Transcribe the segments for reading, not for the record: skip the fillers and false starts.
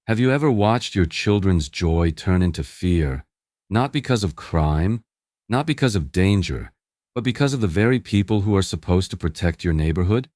Have you ever watched your children's joy turn into fear, not because of crime, not because of danger, but because of the very people who are supposed to protect your neighborhood?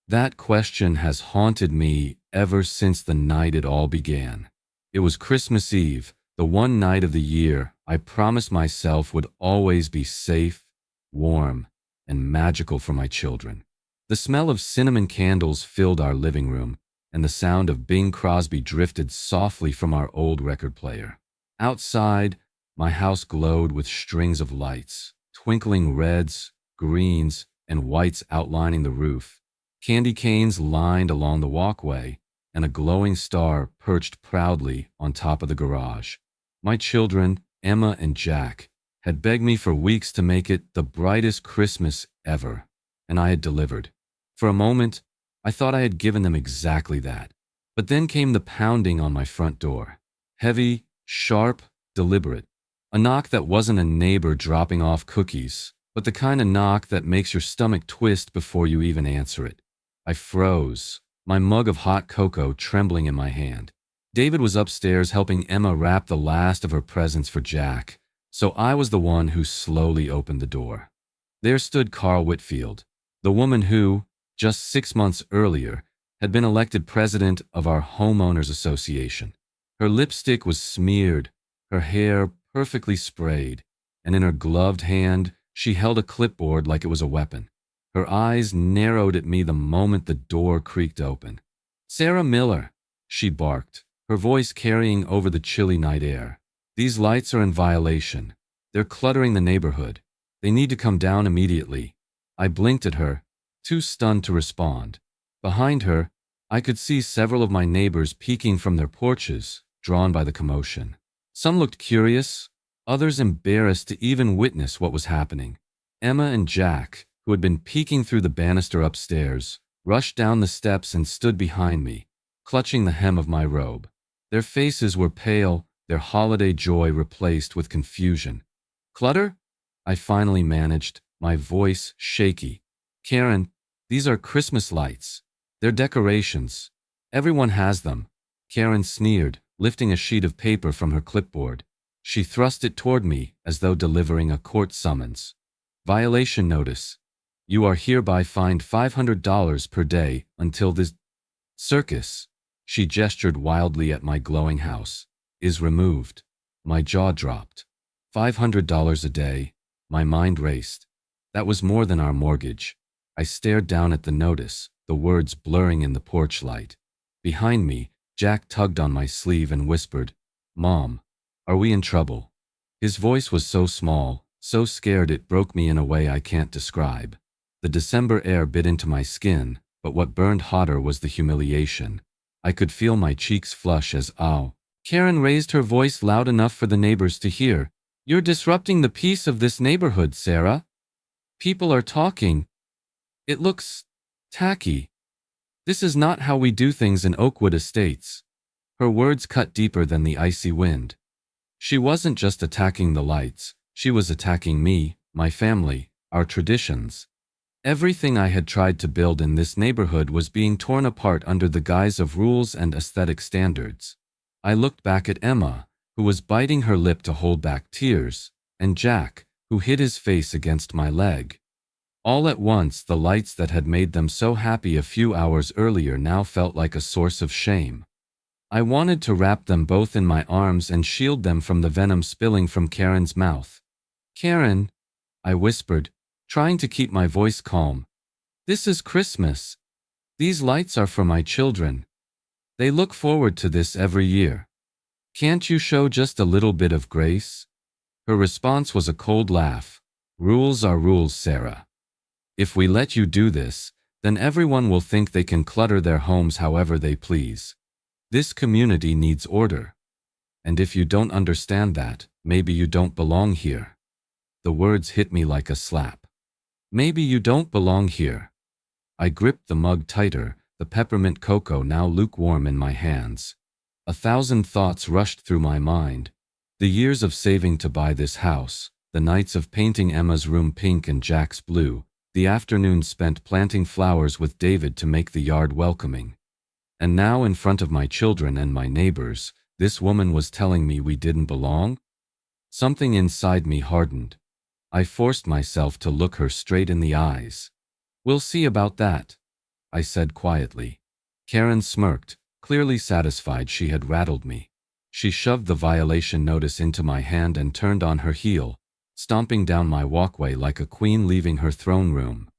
That question has haunted me ever since the night it all began. It was Christmas Eve, the one night of the year I promised myself would always be safe, warm, and magical for my children. The smell of cinnamon candles filled our living room, and the sound of Bing Crosby drifted softly from our old record player. Outside, my house glowed with strings of lights, twinkling reds, greens, and whites outlining the roof. Candy canes lined along the walkway, and a glowing star perched proudly on top of the garage. My children, Emma and Jack, had begged me for weeks to make it the brightest Christmas ever, and I had delivered. For a moment, I thought I had given them exactly that. But then came the pounding on my front door. Heavy, sharp, deliberate. A knock that wasn't a neighbor dropping off cookies, but the kind of knock that makes your stomach twist before you even answer it. I froze, my mug of hot cocoa trembling in my hand. David was upstairs helping Emma wrap the last of her presents for Jack, so I was the one who slowly opened the door. There stood Carl Whitfield, the woman who, just 6 months earlier, had been elected president of our homeowners association. Her lipstick was smeared, her hair perfectly sprayed, and in her gloved hand, she held a clipboard like it was a weapon. Her eyes narrowed at me the moment the door creaked open. "Sarah Miller," she barked, her voice carrying over the chilly night air. "These lights are in violation. They're cluttering the neighborhood. They need to come down immediately." I blinked at her, too stunned to respond. Behind her, I could see several of my neighbors peeking from their porches, drawn by the commotion. Some looked curious, others embarrassed to even witness what was happening. Emma and Jack, who had been peeking through the banister upstairs, rushed down the steps and stood behind me, clutching the hem of my robe. Their faces were pale, their holiday joy replaced with confusion. "Clutter?" I finally managed, my voice shaky. "Karen, these are Christmas lights. They're decorations. Everyone has them." Karen sneered, lifting a sheet of paper from her clipboard. She thrust it toward me as though delivering a court summons. "Violation notice. You are hereby fined $500 per day until this circus," she gestured wildly at my glowing house, "is removed." My jaw dropped. $500 a day. My mind raced. That was more than our mortgage. I stared down at the notice, the words blurring in the porch light. Behind me, Jack tugged on my sleeve and whispered, "Mom, are we in trouble?" His voice was so small, so scared it broke me in a way I can't describe. The December air bit into my skin, but what burned hotter was the humiliation. I could feel my cheeks flush as Karen raised her voice loud enough for the neighbors to hear. "You're disrupting the peace of this neighborhood, Sarah. People are talking. It looks tacky. This is not how we do things in Oakwood Estates." Her words cut deeper than the icy wind. She wasn't just attacking the lights, she was attacking me, my family, our traditions. Everything I had tried to build in this neighborhood was being torn apart under the guise of rules and aesthetic standards. I looked back at Emma, who was biting her lip to hold back tears, and Jack, who hid his face against my leg. All at once, the lights that had made them so happy a few hours earlier now felt like a source of shame. I wanted to wrap them both in my arms and shield them from the venom spilling from Karen's mouth. "Karen," I whispered, trying to keep my voice calm. "This is Christmas. These lights are for my children. They look forward to this every year. Can't you show just a little bit of grace?" Her response was a cold laugh. "Rules are rules, Sarah. If we let you do this, then everyone will think they can clutter their homes however they please. This community needs order. And if you don't understand that, maybe you don't belong here." The words hit me like a slap. Maybe you don't belong here. I gripped the mug tighter, the peppermint cocoa now lukewarm in my hands. 1,000 thoughts rushed through my mind. The years of saving to buy this house, the nights of painting Emma's room pink and Jack's blue, the afternoons spent planting flowers with David to make the yard welcoming. And now in front of my children and my neighbors, this woman was telling me we didn't belong? Something inside me hardened. I forced myself to look her straight in the eyes. "We'll see about that," I said quietly. Karen smirked, clearly satisfied she had rattled me. She shoved the violation notice into my hand and turned on her heel, stomping down my walkway like a queen leaving her throne room.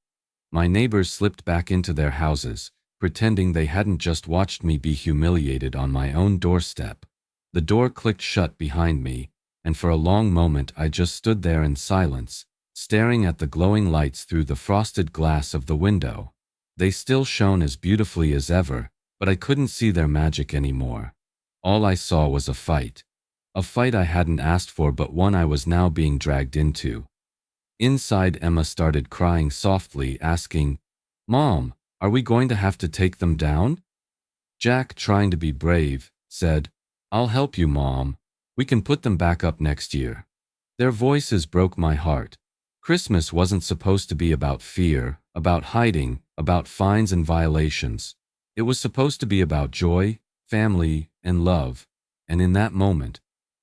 My neighbors slipped back into their houses, pretending they hadn't just watched me be humiliated on my own doorstep. The door clicked shut behind me, and for a long moment I just stood there in silence, staring at the glowing lights through the frosted glass of the window. They still shone as beautifully as ever, but I couldn't see their magic anymore. All I saw was a fight. A fight I hadn't asked for, but one I was now being dragged into. Inside, Emma started crying softly, asking, "Mom, are we going to have to take them down?" Jack, trying to be brave, said, "I'll help you, Mom. We can put them back up next year." Their voices broke my heart. Christmas wasn't supposed to be about fear, about hiding, about fines and violations. It was supposed to be about joy, family, and love. And in that moment,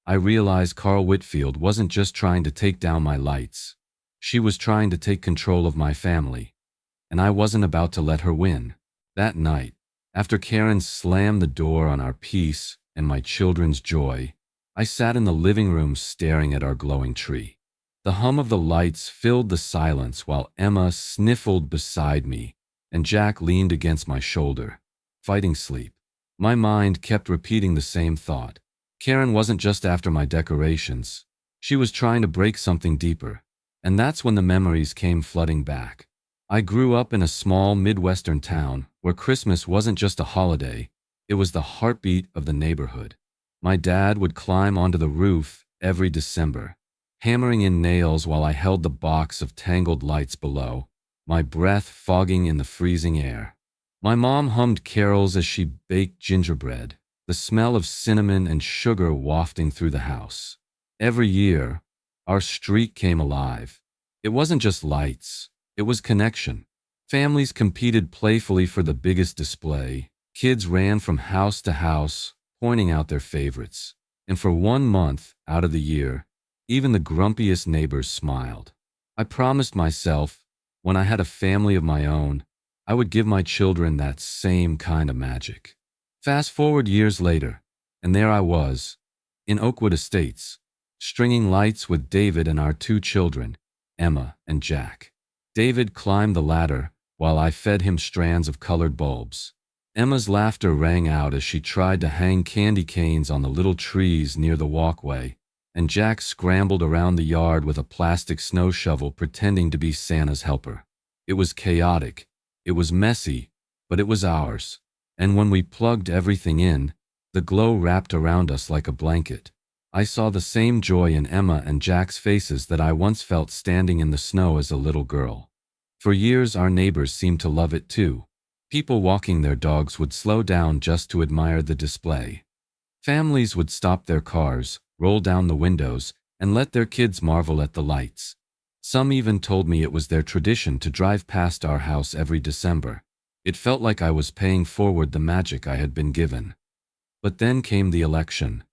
I realized Carl Whitfield wasn't just trying to take down my lights. She was trying to take control of my family. And I wasn't about to let her win. That night, after Karen slammed the door on our peace and my children's joy, I sat in the living room staring at our glowing tree. The hum of the lights filled the silence while Emma sniffled beside me and Jack leaned against my shoulder, fighting sleep. My mind kept repeating the same thought. Karen wasn't just after my decorations. She was trying to break something deeper. And that's when the memories came flooding back. I grew up in a small Midwestern town where Christmas wasn't just a holiday, it was the heartbeat of the neighborhood. My dad would climb onto the roof every December, hammering in nails while I held the box of tangled lights below, my breath fogging in the freezing air. My mom hummed carols as she baked gingerbread, the smell of cinnamon and sugar wafting through the house. Every year, our street came alive. It wasn't just lights, it was connection. Families competed playfully for the biggest display. Kids ran from house to house, pointing out their favorites. And for 1 month out of the year, even the grumpiest neighbors smiled. I promised myself, when I had a family of my own, I would give my children that same kind of magic. Fast forward years later, and there I was, in Oakwood Estates, stringing lights with David and our 2 children, Emma and Jack. David climbed the ladder while I fed him strands of colored bulbs. Emma's laughter rang out as she tried to hang candy canes on the little trees near the walkway, and Jack scrambled around the yard with a plastic snow shovel pretending to be Santa's helper. It was chaotic, it was messy, but it was ours. And when we plugged everything in, the glow wrapped around us like a blanket. I saw the same joy in Emma and Jack's faces that I once felt standing in the snow as a little girl. For years, our neighbors seemed to love it too. People walking their dogs would slow down just to admire the display. Families would stop their cars, roll down the windows, and let their kids marvel at the lights. Some even told me it was their tradition to drive past our house every December. It felt like I was paying forward the magic I had been given. But then came the election.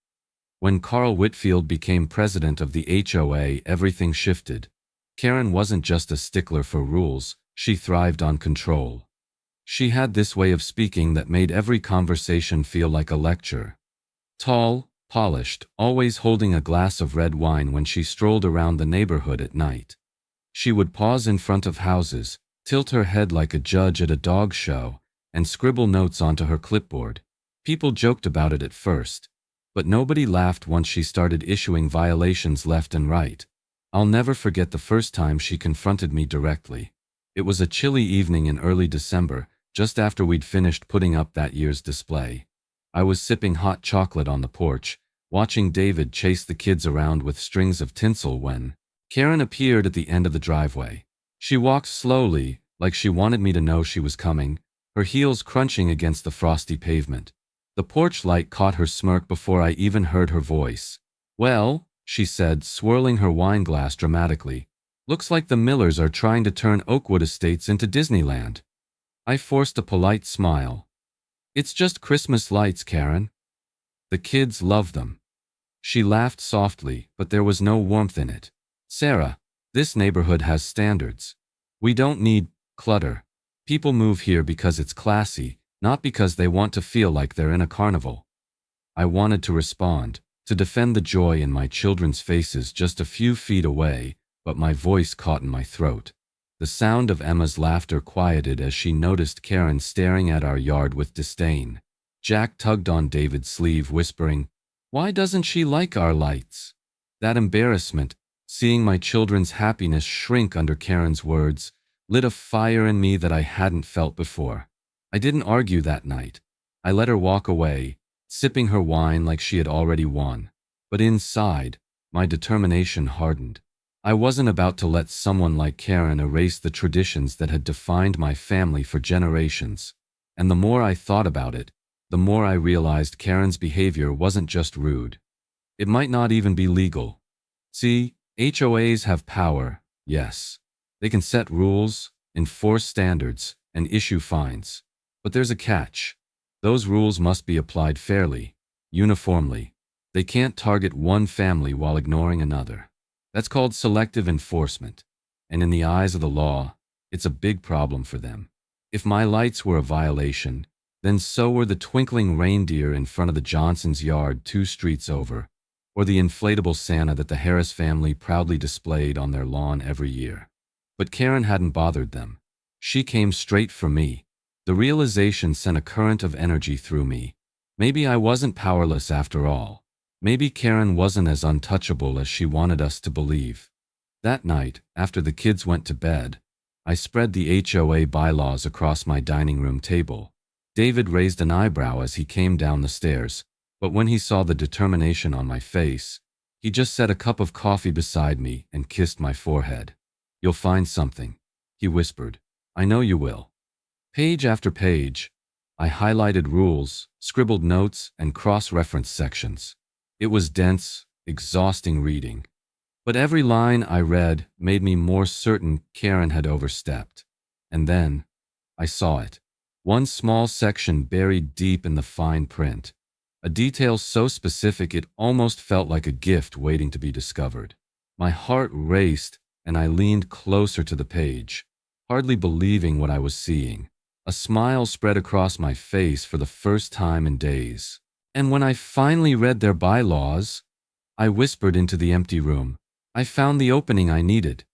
When Carl Whitfield became president of the HOA, everything shifted. Karen wasn't just a stickler for rules, she thrived on control. She had this way of speaking that made every conversation feel like a lecture. Tall, polished, always holding a glass of red wine when she strolled around the neighborhood at night. She would pause in front of houses, tilt her head like a judge at a dog show, and scribble notes onto her clipboard. People joked about it at first, but nobody laughed once she started issuing violations left and right. I'll never forget the first time she confronted me directly. It was a chilly evening in early December, just after we'd finished putting up that year's display. I was sipping hot chocolate on the porch, watching David chase the kids around with strings of tinsel when Karen appeared at the end of the driveway. She walked slowly, like she wanted me to know she was coming, her heels crunching against the frosty pavement. The porch light caught her smirk before I even heard her voice. "Well," she said, swirling her wine glass dramatically, "looks like the Millers are trying to turn Oakwood Estates into Disneyland." I forced a polite smile. It's just Christmas lights, Karen. The kids love them. She laughed softly, but there was no warmth in it. Sarah, this neighborhood has standards. We don't need clutter. People move here because it's classy, not because they want to feel like they're in a carnival. I wanted to respond, to defend the joy in my children's faces just a few feet away, but my voice caught in my throat. The sound of Emma's laughter quieted as she noticed Karen staring at our yard with disdain. Jack tugged on David's sleeve, whispering, "Why doesn't she like our lights?" That embarrassment, seeing my children's happiness shrink under Karen's words, lit a fire in me that I hadn't felt before. I didn't argue that night. I let her walk away, sipping her wine like she had already won. But inside, my determination hardened. I wasn't about to let someone like Karen erase the traditions that had defined my family for generations. And the more I thought about it, the more I realized Karen's behavior wasn't just rude. It might not even be legal. See, HOAs have power, yes. They can set rules, enforce standards, and issue fines. But there's a catch. Those rules must be applied fairly, uniformly. They can't target one family while ignoring another. That's called selective enforcement. And in the eyes of the law, it's a big problem for them. If my lights were a violation, then so were the twinkling reindeer in front of the Johnsons' yard 2 streets over, or the inflatable Santa that the Harris family proudly displayed on their lawn every year. But Karen hadn't bothered them. She came straight for me. The realization sent a current of energy through me. Maybe I wasn't powerless after all. Maybe Karen wasn't as untouchable as she wanted us to believe. That night, after the kids went to bed, I spread the HOA bylaws across my dining room table. David raised an eyebrow as he came down the stairs, but when he saw the determination on my face, he just set a cup of coffee beside me and kissed my forehead. "You'll find something," he whispered. "I know you will." Page after page, I highlighted rules, scribbled notes, and cross-reference sections. It was dense, exhausting reading. But every line I read made me more certain Karen had overstepped. And then, I saw it. One small section buried deep in the fine print. A detail so specific it almost felt like a gift waiting to be discovered. My heart raced, and I leaned closer to the page, hardly believing what I was seeing. A smile spread across my face for the first time in days. And when I finally read their bylaws, I whispered into the empty room. I found the opening I needed.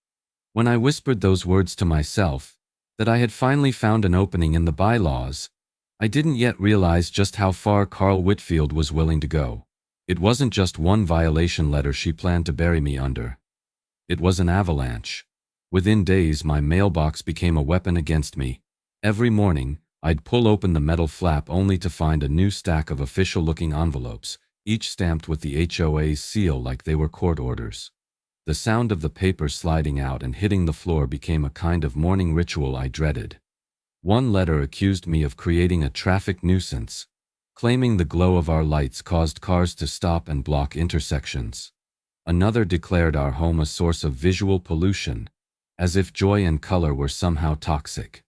When I whispered those words to myself, that I had finally found an opening in the bylaws, I didn't yet realize just how far Carl Whitfield was willing to go. It wasn't just one violation letter she planned to bury me under. It was an avalanche. Within days, my mailbox became a weapon against me. Every morning, I'd pull open the metal flap only to find a new stack of official-looking envelopes, each stamped with the HOA's seal like they were court orders. The sound of the paper sliding out and hitting the floor became a kind of morning ritual I dreaded. One letter accused me of creating a traffic nuisance, claiming the glow of our lights caused cars to stop and block intersections. Another declared our home a source of visual pollution, as if joy and color were somehow toxic.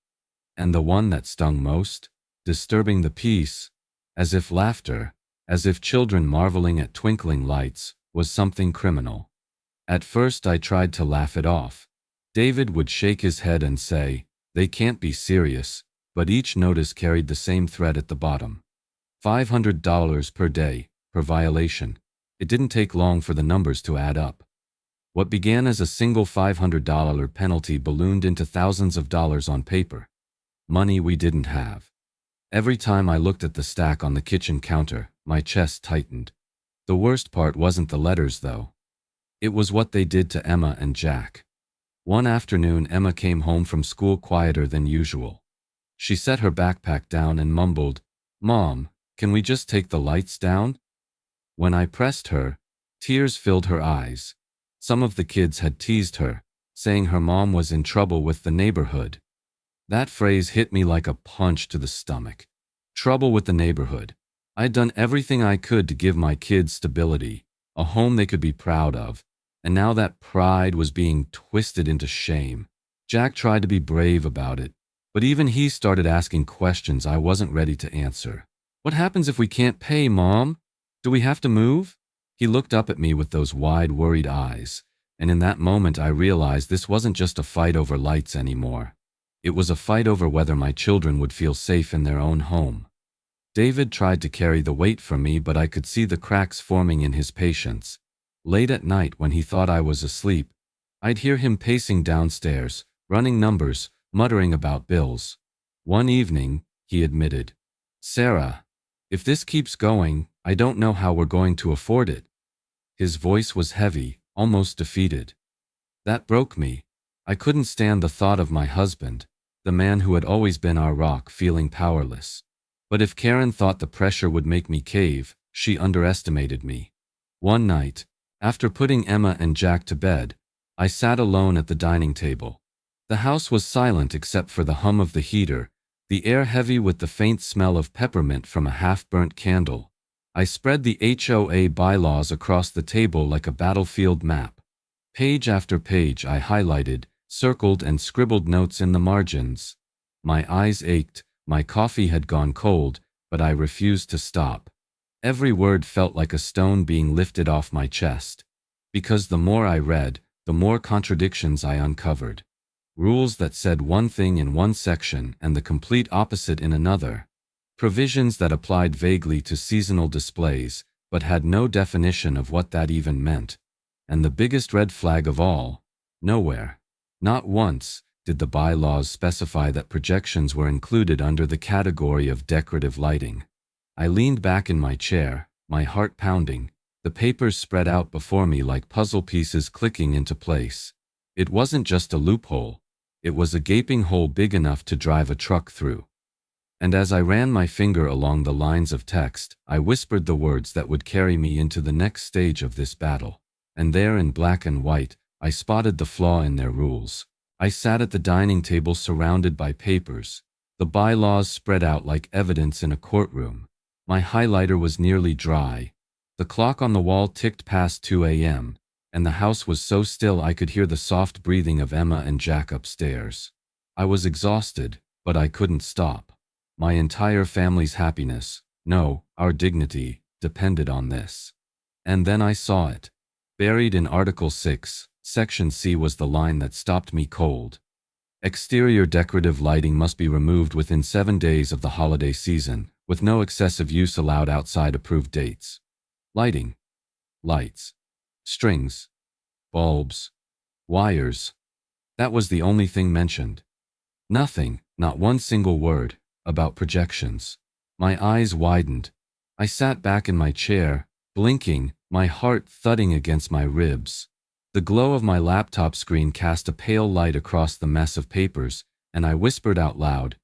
And the one that stung most, disturbing the peace, as if laughter, as if children marveling at twinkling lights, was something criminal. At first I tried to laugh it off. David would shake his head and say, "They can't be serious," but each notice carried the same thread at the bottom. $500 per day, per violation. It didn't take long for the numbers to add up. What began as a single $500 penalty ballooned into thousands of dollars on paper. Money we didn't have. Every time I looked at the stack on the kitchen counter, my chest tightened. The worst part wasn't the letters, though. It was what they did to Emma and Jack. One afternoon, Emma came home from school quieter than usual. She set her backpack down and mumbled, "Mom, can we just take the lights down?" When I pressed her, tears filled her eyes. Some of the kids had teased her, saying her mom was in trouble with the neighborhood. That phrase hit me like a punch to the stomach. Trouble with the neighborhood. I'd done everything I could to give my kids stability, a home they could be proud of, and now that pride was being twisted into shame. Jack tried to be brave about it, But even he started asking questions I wasn't ready to answer. What happens if we can't pay, Mom? Do we have to move? He looked up at me with those wide, worried eyes, and in that moment I realized this wasn't just a fight over lights anymore. It was a fight over whether my children would feel safe in their own home. David tried to carry the weight for me, but I could see the cracks forming in his patience. Late at night, when he thought I was asleep, I'd hear him pacing downstairs, running numbers, muttering about bills. One evening, he admitted, "Sarah, if this keeps going, I don't know how we're going to afford it." His voice was heavy, almost defeated. That broke me. I couldn't stand the thought of my husband, the man who had always been our rock, feeling powerless. But if Karen thought the pressure would make me cave, she underestimated me. One night, after putting Emma and Jack to bed, I sat alone at the dining table. The house was silent except for the hum of the heater, the air heavy with the faint smell of peppermint from a half-burnt candle. I spread the HOA bylaws across the table like a battlefield map. Page after page I highlighted, circled, and scribbled notes in the margins. My eyes ached, my coffee had gone cold, but I refused to stop. Every word felt like a stone being lifted off my chest. Because the more I read, the more contradictions I uncovered. Rules that said one thing in one section and the complete opposite in another. Provisions that applied vaguely to seasonal displays, but had no definition of what that even meant. And the biggest red flag of all, nowhere, not once, did the bylaws specify that projections were included under the category of decorative lighting. I leaned back in my chair, my heart pounding, the papers spread out before me like puzzle pieces clicking into place. It wasn't just a loophole, it was a gaping hole big enough to drive a truck through. And as I ran my finger along the lines of text, I whispered the words that would carry me into the next stage of this battle. And there in black and white, I spotted the flaw in their rules. I sat at the dining table surrounded by papers, the bylaws spread out like evidence in a courtroom. My highlighter was nearly dry. The clock on the wall ticked past 2 a.m., and the house was so still I could hear the soft breathing of Emma and Jack upstairs. I was exhausted, but I couldn't stop. My entire family's happiness, no, our dignity, depended on this. And then I saw it. Buried in Article 6, Section C was the line that stopped me cold. Exterior decorative lighting must be removed within 7 days of the holiday season, with no excessive use allowed outside approved dates. Lighting. Lights. Strings. Bulbs. Wires. That was the only thing mentioned. Nothing, not one single word, about projections. My eyes widened. I sat back in my chair, blinking, my heart thudding against my ribs. The glow of my laptop screen cast a pale light across the mess of papers, and I whispered out loud,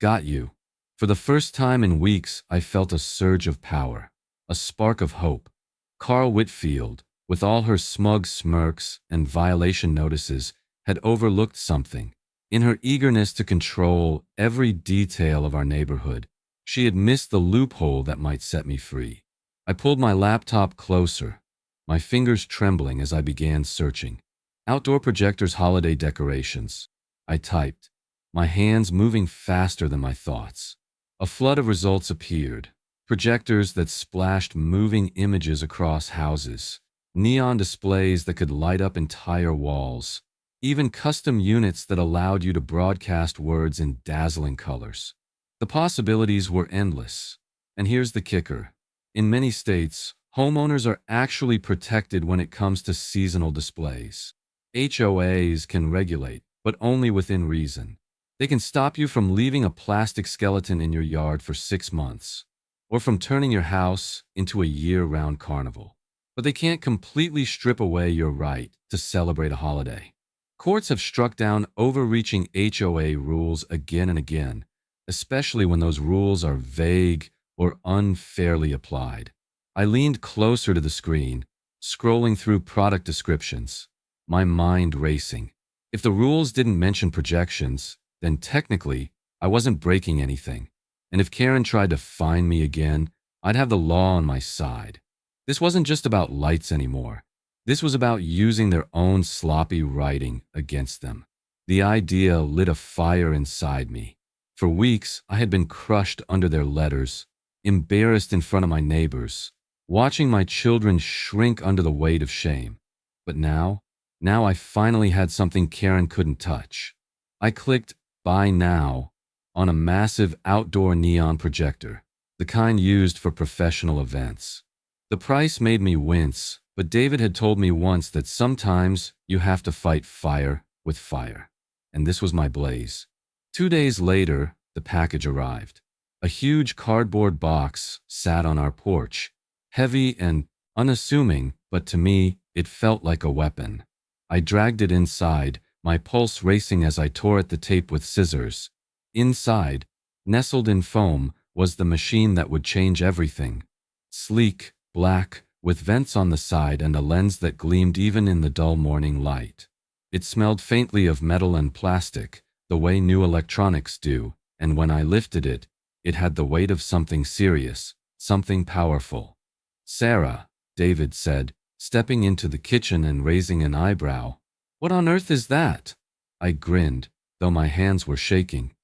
"Got you." For the first time in weeks, I felt a surge of power, a spark of hope. Carl Whitfield, with all her smug smirks and violation notices, had overlooked something. In her eagerness to control every detail of our neighborhood, she had missed the loophole that might set me free. I pulled my laptop closer, my fingers trembling as I began searching. Outdoor projectors, holiday decorations. I typed, my hands moving faster than my thoughts. A flood of results appeared. Projectors that splashed moving images across houses. Neon displays that could light up entire walls. Even custom units that allowed you to broadcast words in dazzling colors. The possibilities were endless. And here's the kicker. In many states, homeowners are actually protected when it comes to seasonal displays. HOAs can regulate, but only within reason. They can stop you from leaving a plastic skeleton in your yard for 6 months, or from turning your house into a year-round carnival. But they can't completely strip away your right to celebrate a holiday. Courts have struck down overreaching HOA rules again and again, especially when those rules are vague or unfairly applied. I leaned closer to the screen, scrolling through product descriptions, my mind racing. If the rules didn't mention projections, then technically, I wasn't breaking anything. And if Karen tried to find me again, I'd have the law on my side. This wasn't just about lights anymore. This was about using their own sloppy writing against them. The idea lit a fire inside me. For weeks, I had been crushed under their letters, embarrassed in front of my neighbors, watching my children shrink under the weight of shame. But now I finally had something Karen couldn't touch. I clicked "Buy Now" on a massive outdoor neon projector, the kind used for professional events. The price made me wince, but David had told me once that sometimes you have to fight fire with fire. And this was my blaze. 2 days later, the package arrived. A huge cardboard box sat on our porch, heavy and unassuming, but to me, it felt like a weapon. I dragged it inside, my pulse racing as I tore at the tape with scissors. Inside, nestled in foam, was the machine that would change everything. Sleek, black, with vents on the side and a lens that gleamed even in the dull morning light. It smelled faintly of metal and plastic, the way new electronics do, and when I lifted it, it had the weight of something serious, something powerful. "Sarah," David said, stepping into the kitchen and raising an eyebrow. "What on earth is that?" I grinned, though my hands were shaking.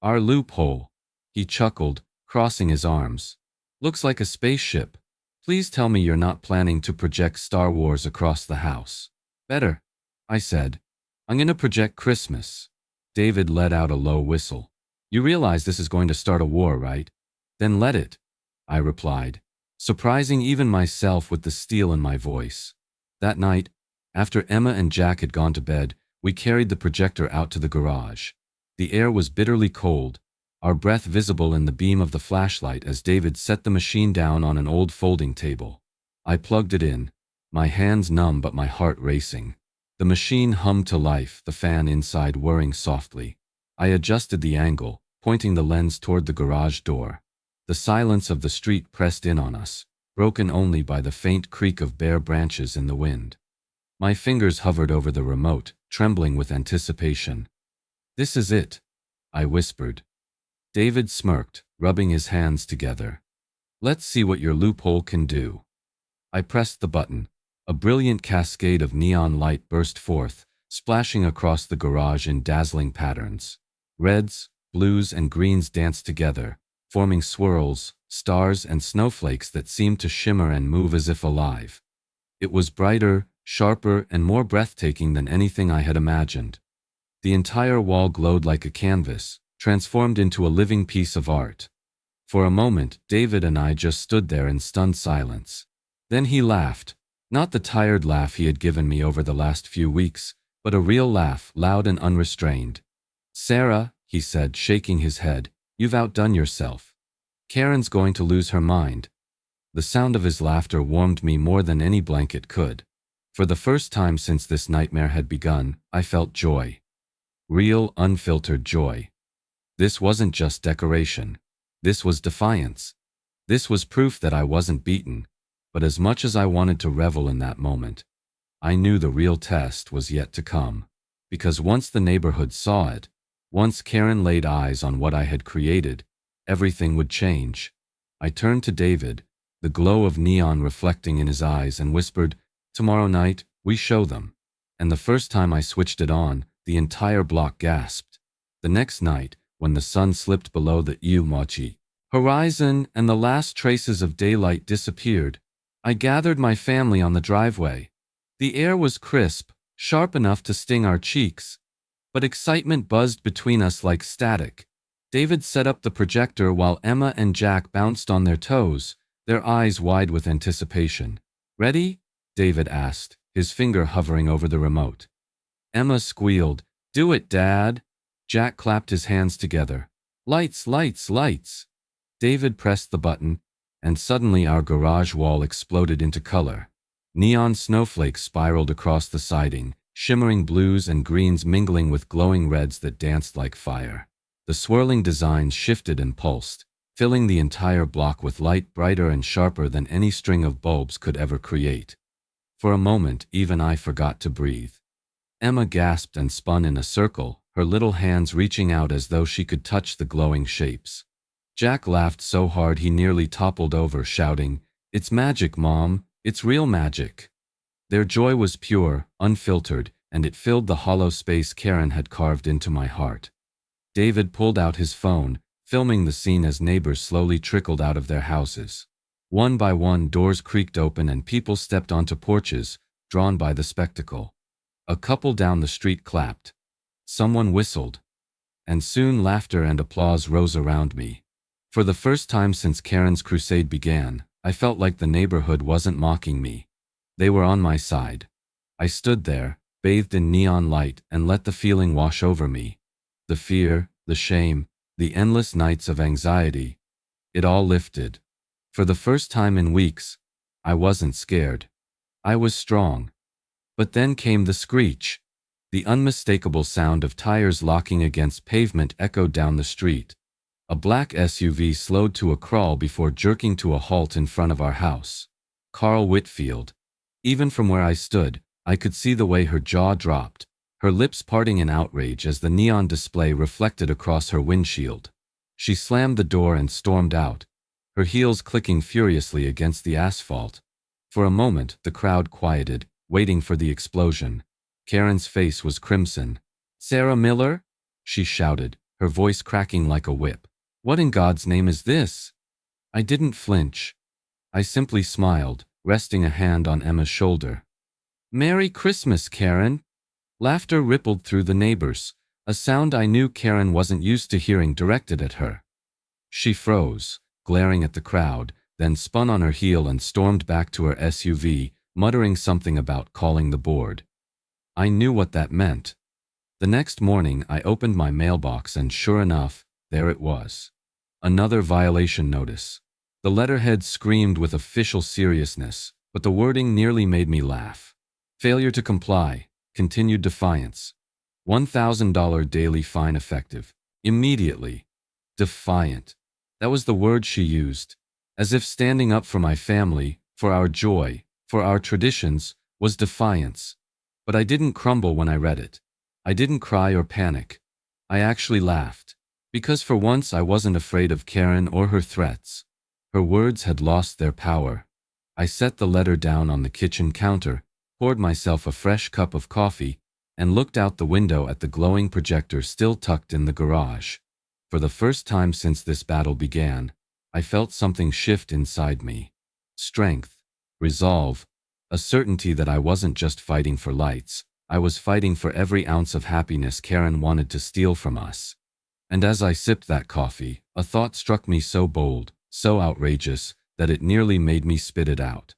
"Our loophole," he chuckled, crossing his arms. "Looks like a spaceship. Please tell me you're not planning to project Star Wars across the house." "Better," I said. "I'm gonna project Christmas." David let out a low whistle. "You realize this is going to start a war, right?" "Then let it," I replied, surprising even myself with the steel in my voice. That night, after Emma and Jack had gone to bed, we carried the projector out to the garage. The air was bitterly cold, our breath visible in the beam of the flashlight as David set the machine down on an old folding table. I plugged it in, my hands numb but my heart racing. The machine hummed to life, the fan inside whirring softly. I adjusted the angle, pointing the lens toward the garage door. The silence of the street pressed in on us, broken only by the faint creak of bare branches in the wind. My fingers hovered over the remote, trembling with anticipation. "This is it," I whispered. David smirked, rubbing his hands together. "Let's see what your loophole can do." I pressed the button. A brilliant cascade of neon light burst forth, splashing across the garage in dazzling patterns. Reds, blues, and greens danced together, forming swirls, stars, and snowflakes that seemed to shimmer and move as if alive. It was brighter, sharper, and more breathtaking than anything I had imagined. The entire wall glowed like a canvas, transformed into a living piece of art. For a moment, David and I just stood there in stunned silence. Then he laughed, not the tired laugh he had given me over the last few weeks, but a real laugh, loud and unrestrained. "Sarah," he said, shaking his head, "you've outdone yourself. Karen's going to lose her mind." The sound of his laughter warmed me more than any blanket could. For the first time since this nightmare had begun, I felt joy. Real, unfiltered joy. This wasn't just decoration. This was defiance. This was proof that I wasn't beaten. But as much as I wanted to revel in that moment, I knew the real test was yet to come. Because once the neighborhood saw it, once Karen laid eyes on what I had created, everything would change. I turned to David, the glow of neon reflecting in his eyes, and whispered, "Tomorrow night, we show them." And the first time I switched it on, the entire block gasped. The next night, when the sun slipped below the Iumochi horizon and the last traces of daylight disappeared, I gathered my family on the driveway. The air was crisp, sharp enough to sting our cheeks, but excitement buzzed between us like static. David set up the projector while Emma and Jack bounced on their toes, their eyes wide with anticipation. "Ready?" David asked, his finger hovering over the remote. Emma squealed, "Do it, Dad." Jack clapped his hands together. "Lights, lights, lights." David pressed the button, and suddenly our garage wall exploded into color. Neon snowflakes spiraled across the siding, shimmering blues and greens mingling with glowing reds that danced like fire. The swirling designs shifted and pulsed, filling the entire block with light brighter and sharper than any string of bulbs could ever create. For a moment, even I forgot to breathe. Emma gasped and spun in a circle, her little hands reaching out as though she could touch the glowing shapes. Jack laughed so hard he nearly toppled over, shouting, "It's magic, Mom! It's real magic!" Their joy was pure, unfiltered, and it filled the hollow space Karen had carved into my heart. David pulled out his phone, filming the scene as neighbors slowly trickled out of their houses. One by one, doors creaked open and people stepped onto porches, drawn by the spectacle. A couple down the street clapped. Someone whistled. And soon laughter and applause rose around me. For the first time since Karen's crusade began, I felt like the neighborhood wasn't mocking me. They were on my side. I stood there, bathed in neon light, and let the feeling wash over me. The fear, the shame, the endless nights of anxiety. It all lifted. For the first time in weeks, I wasn't scared. I was strong. But then came the screech. The unmistakable sound of tires locking against pavement echoed down the street. A black SUV slowed to a crawl before jerking to a halt in front of our house. Carl Whitfield. Even from where I stood, I could see the way her jaw dropped, her lips parting in outrage as the neon display reflected across her windshield. She slammed the door and stormed out, her heels clicking furiously against the asphalt. For a moment, the crowd quieted, waiting for the explosion. Karen's face was crimson. "Sarah Miller?" she shouted, her voice cracking like a whip. "What in God's name is this?" I didn't flinch. I simply smiled, resting a hand on Emma's shoulder. "Merry Christmas, Karen." Laughter rippled through the neighbors, a sound I knew Karen wasn't used to hearing directed at her. She froze, glaring at the crowd, then spun on her heel and stormed back to her SUV, muttering something about calling the board. I knew what that meant. The next morning, I opened my mailbox and sure enough, there it was. Another violation notice. The letterhead screamed with official seriousness, but the wording nearly made me laugh. Failure to comply, continued defiance. $1,000 daily fine effective. Immediately. Defiant. That was the word she used. As if standing up for my family, for our joy, for our traditions, was defiance. But I didn't crumble when I read it. I didn't cry or panic. I actually laughed. Because for once I wasn't afraid of Karen or her threats. Her words had lost their power. I set the letter down on the kitchen counter, poured myself a fresh cup of coffee, and looked out the window at the glowing projector still tucked in the garage. For the first time since this battle began, I felt something shift inside me. Strength, resolve, a certainty that I wasn't just fighting for lights, I was fighting for every ounce of happiness Karen wanted to steal from us. And as I sipped that coffee, a thought struck me so bold, so outrageous, that it nearly made me spit it out.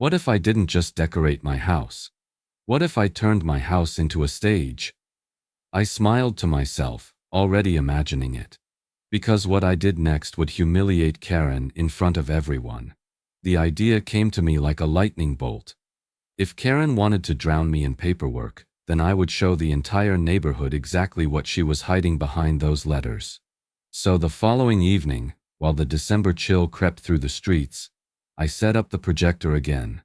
What if I didn't just decorate my house? What if I turned my house into a stage? I smiled to myself, already imagining it. Because what I did next would humiliate Karen in front of everyone. The idea came to me like a lightning bolt. If Karen wanted to drown me in paperwork, then I would show the entire neighborhood exactly what she was hiding behind those letters. So the following evening, while the December chill crept through the streets, I set up the projector again.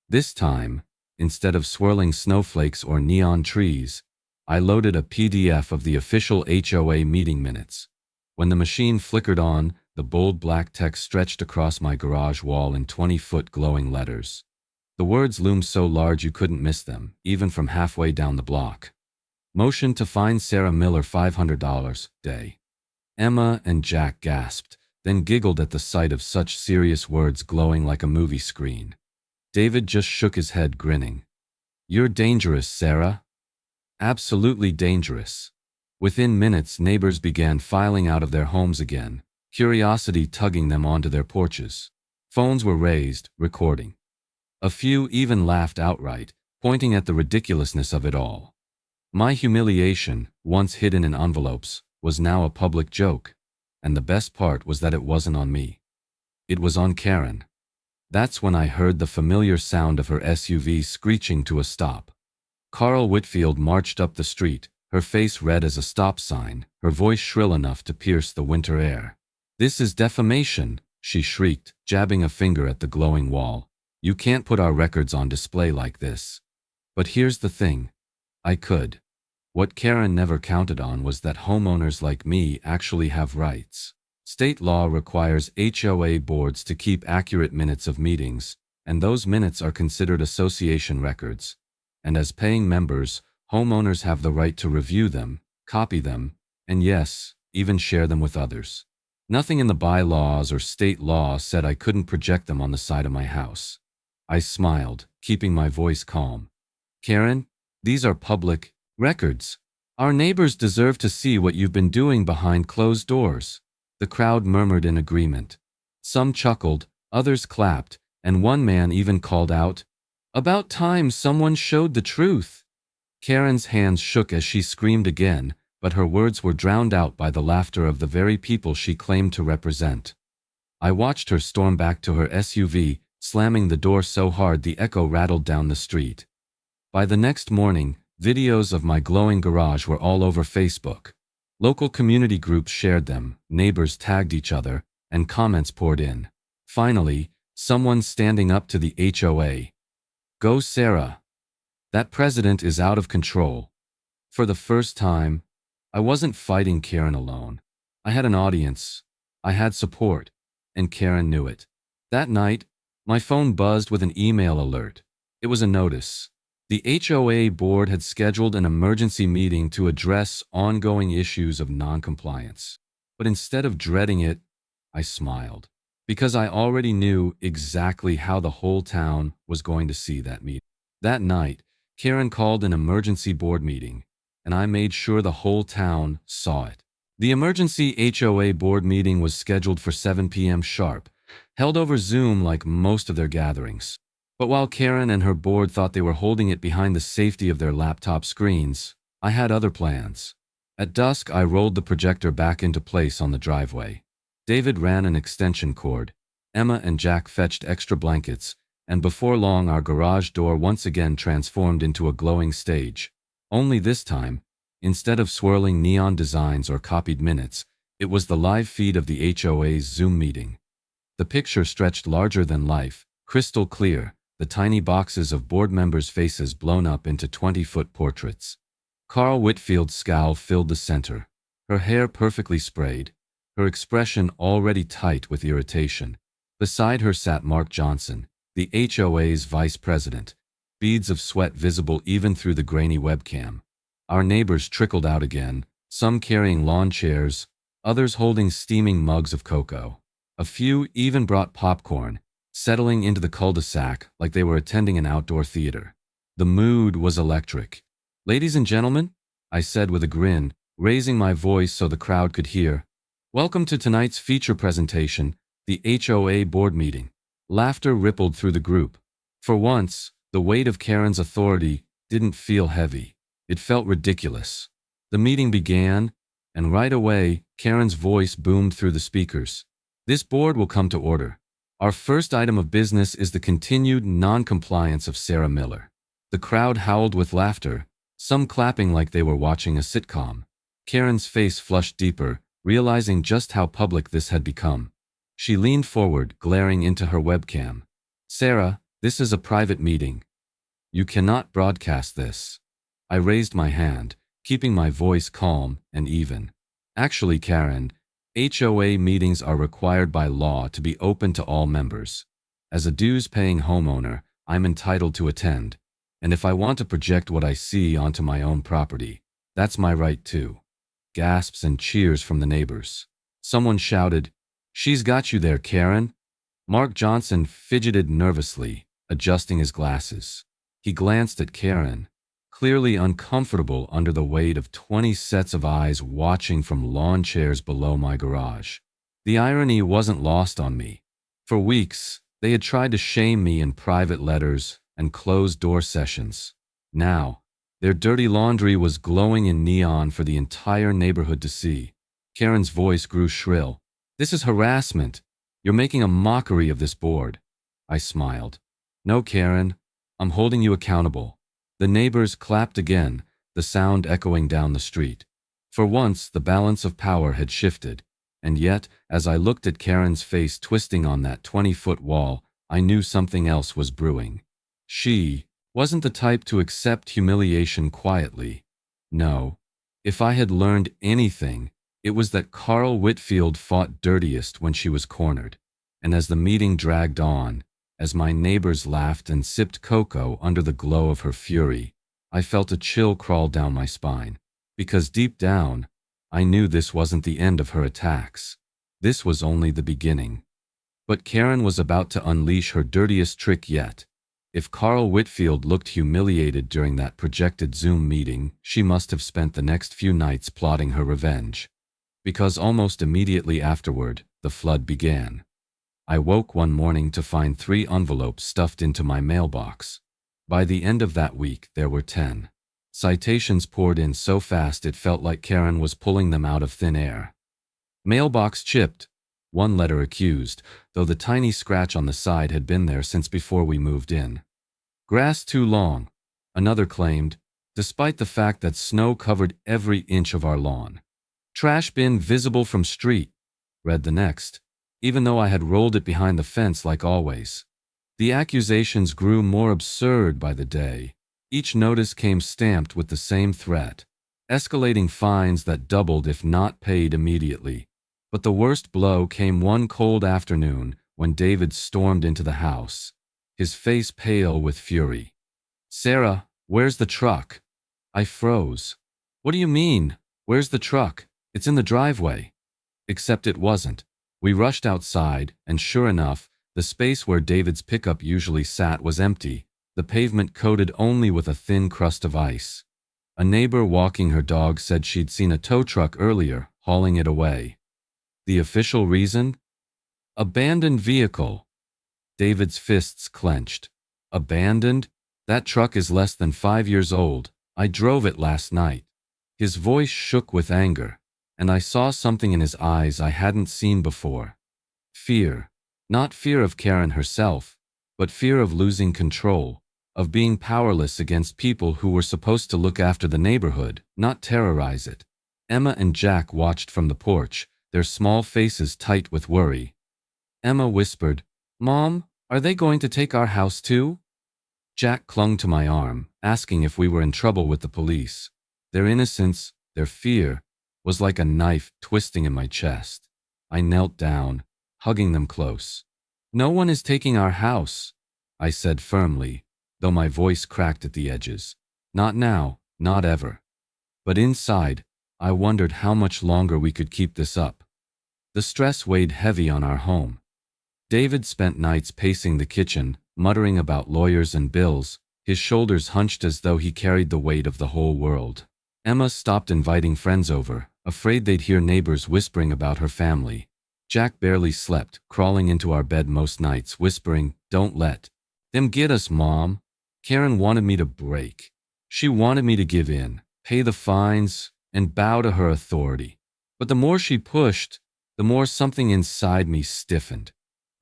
This time, instead of swirling snowflakes or neon trees, I loaded a PDF of the official HOA meeting minutes. When the machine flickered on, the bold black text stretched across my garage wall in 20-foot glowing letters. The words loomed so large you couldn't miss them, even from halfway down the block. Motion to fine Sarah Miller $500 day. Emma and Jack gasped, then giggled at the sight of such serious words glowing like a movie screen. David just shook his head, grinning. "You're dangerous, Sarah." Absolutely dangerous. Within minutes, neighbors began filing out of their homes again, curiosity tugging them onto their porches. Phones were raised, recording. A few even laughed outright, pointing at the ridiculousness of it all. My humiliation, once hidden in envelopes, was now a public joke. And the best part was that it wasn't on me. It was on Karen. That's when I heard the familiar sound of her SUV screeching to a stop. Carl Whitfield marched up the street, her face red as a stop sign, her voice shrill enough to pierce the winter air. "This is defamation," she shrieked, jabbing a finger at the glowing wall. "You can't put our records on display like this." But here's the thing. I could. What Karen never counted on was that homeowners like me actually have rights. State law requires HOA boards to keep accurate minutes of meetings, and those minutes are considered association records. And as paying members, homeowners have the right to review them, copy them, and yes, even share them with others. Nothing in the bylaws or state law said I couldn't project them on the side of my house. I smiled, keeping my voice calm. Karen, these are public records. Our neighbors deserve to see what you've been doing behind closed doors. The crowd murmured in agreement. Some chuckled, others clapped, and one man even called out, "About time someone showed the truth." Karen's hands shook as she screamed again, but her words were drowned out by the laughter of the very people she claimed to represent. I watched her storm back to her SUV, slamming the door so hard the echo rattled down the street. By the next morning, videos of my glowing garage were all over Facebook. Local community groups shared them, neighbors tagged each other, and comments poured in. Finally, someone standing up to the HOA. Go Sarah. That president is out of control. For the first time, I wasn't fighting Karen alone. I had an audience. I had support, and Karen knew it. That night, my phone buzzed with an email alert. It was a notice. The HOA board had scheduled an emergency meeting to address ongoing issues of noncompliance. But instead of dreading it, I smiled, because I already knew exactly how the whole town was going to see that meeting. That night, Karen called an emergency board meeting, and I made sure the whole town saw it. The emergency HOA board meeting was scheduled for 7 p.m. sharp, held over Zoom like most of their gatherings. But while Karen and her board thought they were holding it behind the safety of their laptop screens, I had other plans. At dusk, I rolled the projector back into place on the driveway. David ran an extension cord. Emma and Jack fetched extra blankets, and before long our garage door once again transformed into a glowing stage. Only this time, instead of swirling neon designs or copied minutes, it was the live feed of the HOA's Zoom meeting. The picture stretched larger than life, crystal clear, the tiny boxes of board members' faces blown up into 20-foot portraits. Carl Whitfield's scowl filled the center, her hair perfectly sprayed, her expression already tight with irritation. Beside her sat Mark Johnson, the HOA's vice president, beads of sweat visible even through the grainy webcam. Our neighbors trickled out again, some carrying lawn chairs, others holding steaming mugs of cocoa. A few even brought popcorn, settling into the cul-de-sac like they were attending an outdoor theater. The mood was electric. "Ladies and gentlemen," I said with a grin, raising my voice so the crowd could hear, "welcome to tonight's feature presentation, the HOA board meeting." Laughter rippled through the group. For once, the weight of Karen's authority didn't feel heavy. It felt ridiculous. The meeting began, and right away, Karen's voice boomed through the speakers. "This board will come to order. Our first item of business is the continued non-compliance of Sarah Miller." The crowd howled with laughter, some clapping like they were watching a sitcom. Karen's face flushed deeper, realizing just how public this had become. She leaned forward, glaring into her webcam. "Sarah, this is a private meeting. You cannot broadcast this." I raised my hand, keeping my voice calm and even. "Actually, Karen, HOA meetings are required by law to be open to all members. As a dues-paying homeowner, I'm entitled to attend, and if I want to project what I see onto my own property, that's my right too." Gasps and cheers from the neighbors. Someone shouted, "She's got you there, Karen." Mark Johnson fidgeted nervously, adjusting his glasses. He glanced at Karen, clearly uncomfortable under the weight of 20 sets of eyes watching from lawn chairs below my garage. The irony wasn't lost on me. For weeks, they had tried to shame me in private letters and closed-door sessions. Now, their dirty laundry was glowing in neon for the entire neighborhood to see. Karen's voice grew shrill. "This is harassment. You're making a mockery of this board." I smiled. "No, Karen, I'm holding you accountable." The neighbors clapped again, the sound echoing down the street. For once, the balance of power had shifted, and yet, as I looked at Karen's face twisting on that 20-foot wall, I knew something else was brewing. She wasn't the type to accept humiliation quietly. No, if I had learned anything, it was that Carl Whitfield fought dirtiest when she was cornered. And as the meeting dragged on, as my neighbors laughed and sipped cocoa under the glow of her fury, I felt a chill crawl down my spine. Because deep down, I knew this wasn't the end of her attacks. This was only the beginning. But Karen was about to unleash her dirtiest trick yet. If Carl Whitfield looked humiliated during that projected Zoom meeting, she must have spent the next few nights plotting her revenge. Because almost immediately afterward, the flood began. I woke one morning to find 3 envelopes stuffed into my mailbox. By the end of that week, there were 10. Citations poured in so fast it felt like Karen was pulling them out of thin air. Mailbox chipped. One letter accused, though the tiny scratch on the side had been there since before we moved in. Grass too long, another claimed, despite the fact that snow covered every inch of our lawn. Trash bin visible from street, read the next, even though I had rolled it behind the fence like always. The accusations grew more absurd by the day. Each notice came stamped with the same threat, escalating fines that doubled if not paid immediately. But the worst blow came one cold afternoon when David stormed into the house, his face pale with fury. "Sarah, where's the truck?" I froze. "What do you mean? Where's the truck? It's in the driveway." Except it wasn't. We rushed outside, and sure enough, the space where David's pickup usually sat was empty, the pavement coated only with a thin crust of ice. A neighbor walking her dog said she'd seen a tow truck earlier, hauling it away. The official reason? Abandoned vehicle. David's fists clenched. Abandoned? That truck is less than 5 years old. I drove it last night. His voice shook with anger, and I saw something in his eyes I hadn't seen before. Fear. Not fear of Karen herself, but fear of losing control, of being powerless against people who were supposed to look after the neighborhood, not terrorize it. Emma and Jack watched from the porch, their small faces tight with worry. Emma whispered, "Mom, are they going to take our house too?" Jack clung to my arm, asking if we were in trouble with the police. Their innocence, their fear, was like a knife twisting in my chest. I knelt down, hugging them close. "No one is taking our house," I said firmly, though my voice cracked at the edges. "Not now, not ever." But inside, I wondered how much longer we could keep this up. The stress weighed heavy on our home. David spent nights pacing the kitchen, muttering about lawyers and bills, his shoulders hunched as though he carried the weight of the whole world. Emma stopped inviting friends over, afraid they'd hear neighbors whispering about her family. Jack barely slept, crawling into our bed most nights, whispering, "Don't let them get us, Mom." Karen wanted me to break. She wanted me to give in, pay the fines, and bow to her authority. But the more she pushed, the more something inside me stiffened.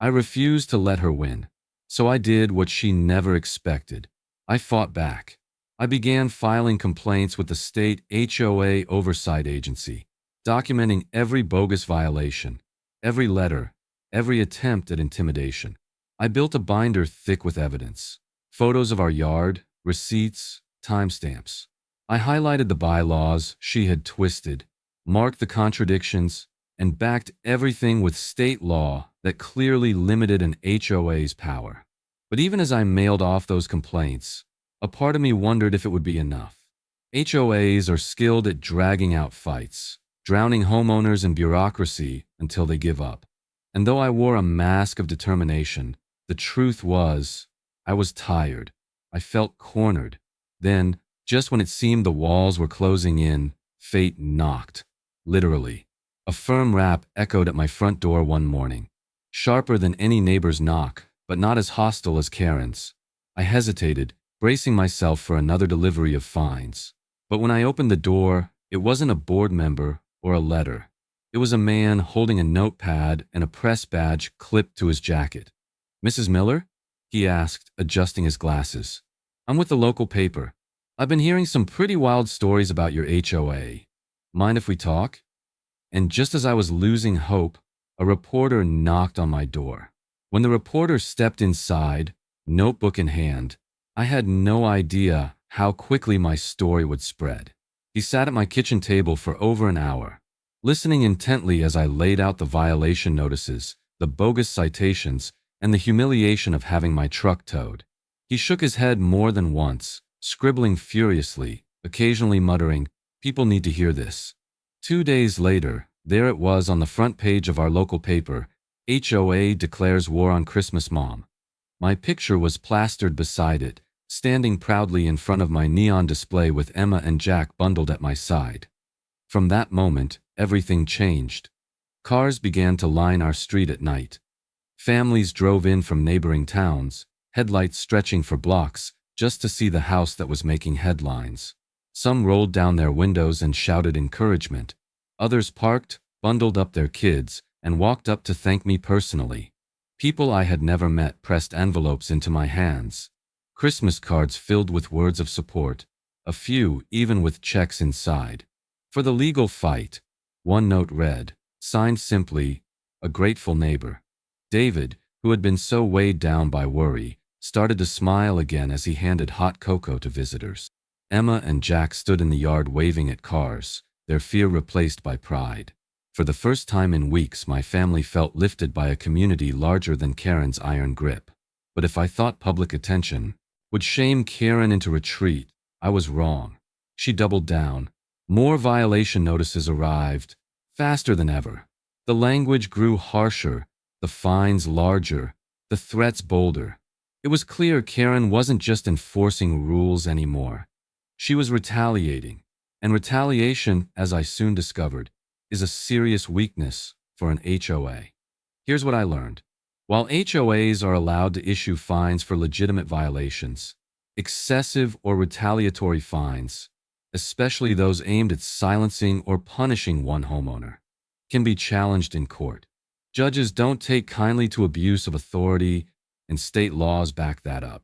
I refused to let her win, so I did what she never expected. I fought back. I began filing complaints with the state HOA Oversight Agency, documenting every bogus violation, every letter, every attempt at intimidation. I built a binder thick with evidence, photos of our yard, receipts, timestamps. I highlighted the bylaws she had twisted, marked the contradictions, and backed everything with state law that clearly limited an HOA's power. But even as I mailed off those complaints, a part of me wondered if it would be enough. HOAs are skilled at dragging out fights, drowning homeowners in bureaucracy until they give up. And though I wore a mask of determination, the truth was, I was tired. I felt cornered. Then, just when it seemed the walls were closing in, fate knocked. Literally. A firm rap echoed at my front door one morning. Sharper than any neighbor's knock, but not as hostile as Karen's. I hesitated, bracing myself for another delivery of fines. But when I opened the door, it wasn't a board member or a letter. It was a man holding a notepad and a press badge clipped to his jacket. "Mrs. Miller?" he asked, adjusting his glasses. "I'm with the local paper. I've been hearing some pretty wild stories about your HOA. Mind if we talk?" And just as I was losing hope, a reporter knocked on my door. When the reporter stepped inside, notebook in hand, I had no idea how quickly my story would spread. He sat at my kitchen table for over an hour, listening intently as I laid out the violation notices, the bogus citations, and the humiliation of having my truck towed. He shook his head more than once, scribbling furiously, occasionally muttering, "People need to hear this." 2 days later, there it was on the front page of our local paper: HOA declares war on Christmas mom. My picture was plastered beside it, standing proudly in front of my neon display with Emma and Jack bundled at my side. From that moment, everything changed. Cars began to line our street at night. Families drove in from neighboring towns, headlights stretching for blocks, just to see the house that was making headlines. Some rolled down their windows and shouted encouragement. Others parked, bundled up their kids, and walked up to thank me personally. People I had never met pressed envelopes into my hands. Christmas cards filled with words of support, a few even with checks inside. For the legal fight, one note read, signed simply, a grateful neighbor. David, who had been so weighed down by worry, started to smile again as he handed hot cocoa to visitors. Emma and Jack stood in the yard waving at cars, their fear replaced by pride. For the first time in weeks, my family felt lifted by a community larger than Karen's iron grip. But if I thought public attention would shame Karen into retreat, I was wrong. She doubled down. More violation notices arrived, faster than ever. The language grew harsher, the fines larger, the threats bolder. It was clear Karen wasn't just enforcing rules anymore. She was retaliating. And retaliation, as I soon discovered, is a serious weakness for an HOA. Here's what I learned. While HOAs are allowed to issue fines for legitimate violations, excessive or retaliatory fines, especially those aimed at silencing or punishing one homeowner, can be challenged in court. Judges don't take kindly to abuse of authority, and state laws back that up.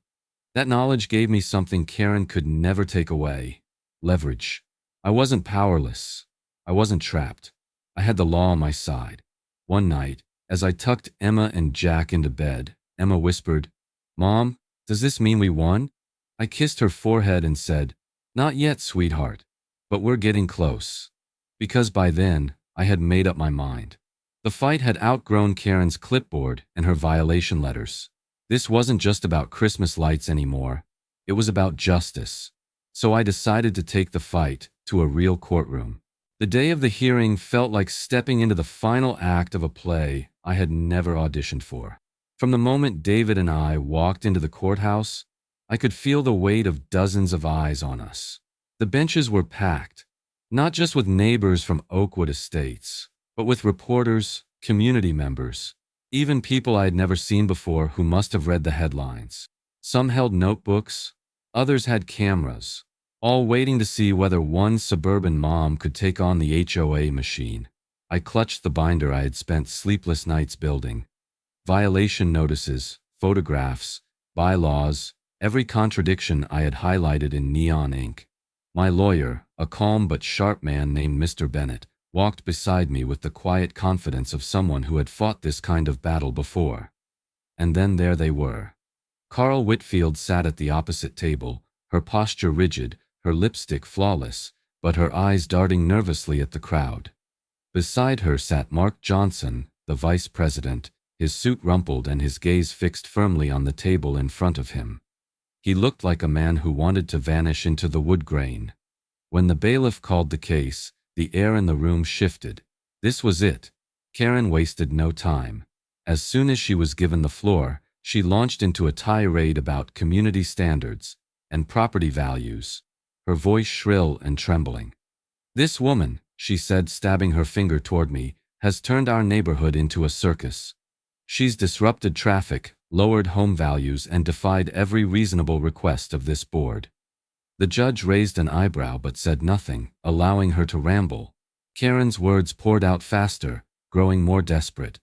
That knowledge gave me something Karen could never take away: leverage. I wasn't powerless. I wasn't trapped. I had the law on my side. One night, as I tucked Emma and Jack into bed, Emma whispered, "Mom, does this mean we won?" I kissed her forehead and said, "Not yet, sweetheart, but we're getting close." Because by then, I had made up my mind. The fight had outgrown Karen's clipboard and her violation letters. This wasn't just about Christmas lights anymore. It was about justice. So I decided to take the fight to a real courtroom. The day of the hearing felt like stepping into the final act of a play I had never auditioned for. From the moment David and I walked into the courthouse, I could feel the weight of dozens of eyes on us. The benches were packed, not just with neighbors from Oakwood Estates, but with reporters, community members, even people I had never seen before who must have read the headlines. Some held notebooks, others had cameras, all waiting to see whether one suburban mom could take on the HOA machine. I clutched the binder I had spent sleepless nights building. Violation notices, photographs, bylaws, every contradiction I had highlighted in neon ink. My lawyer, a calm but sharp man named Mr. Bennett, walked beside me with the quiet confidence of someone who had fought this kind of battle before. And then there they were. Carl Whitfield sat at the opposite table, her posture rigid, her lipstick flawless, but her eyes darting nervously at the crowd. Beside her sat Mark Johnson, the vice president, his suit rumpled and his gaze fixed firmly on the table in front of him. He looked like a man who wanted to vanish into the wood grain. When the bailiff called the case, the air in the room shifted. This was it. Karen wasted no time. As soon as she was given the floor, she launched into a tirade about community standards and property values, her voice shrill and trembling. "This woman," she said, stabbing her finger toward me, "has turned our neighborhood into a circus. She's disrupted traffic, lowered home values, and defied every reasonable request of this board." The judge raised an eyebrow but said nothing, allowing her to ramble. Karen's words poured out faster, growing more desperate.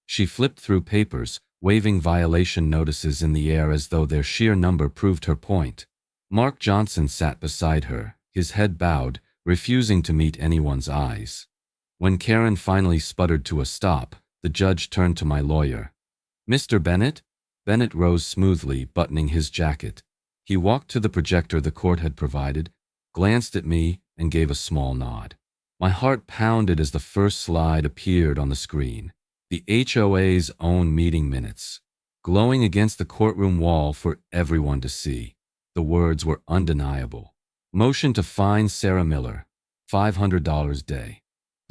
She flipped through papers, waving violation notices in the air as though their sheer number proved her point. Mark Johnson sat beside her, his head bowed, refusing to meet anyone's eyes. When Karen finally sputtered to a stop, the judge turned to my lawyer. "Mr. Bennett?" Bennett rose smoothly, buttoning his jacket. He walked to the projector the court had provided, glanced at me, and gave a small nod. My heart pounded as the first slide appeared on the screen. The HOA's own meeting minutes, glowing against the courtroom wall for everyone to see. The words were undeniable. Motion to fine Sarah Miller, $500 day.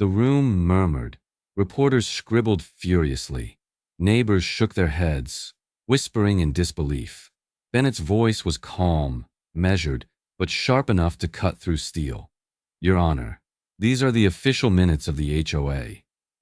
The room murmured. Reporters scribbled furiously. Neighbors shook their heads, whispering in disbelief. Bennett's voice was calm, measured, but sharp enough to cut through steel. Your Honor, these are the official minutes of the HOA.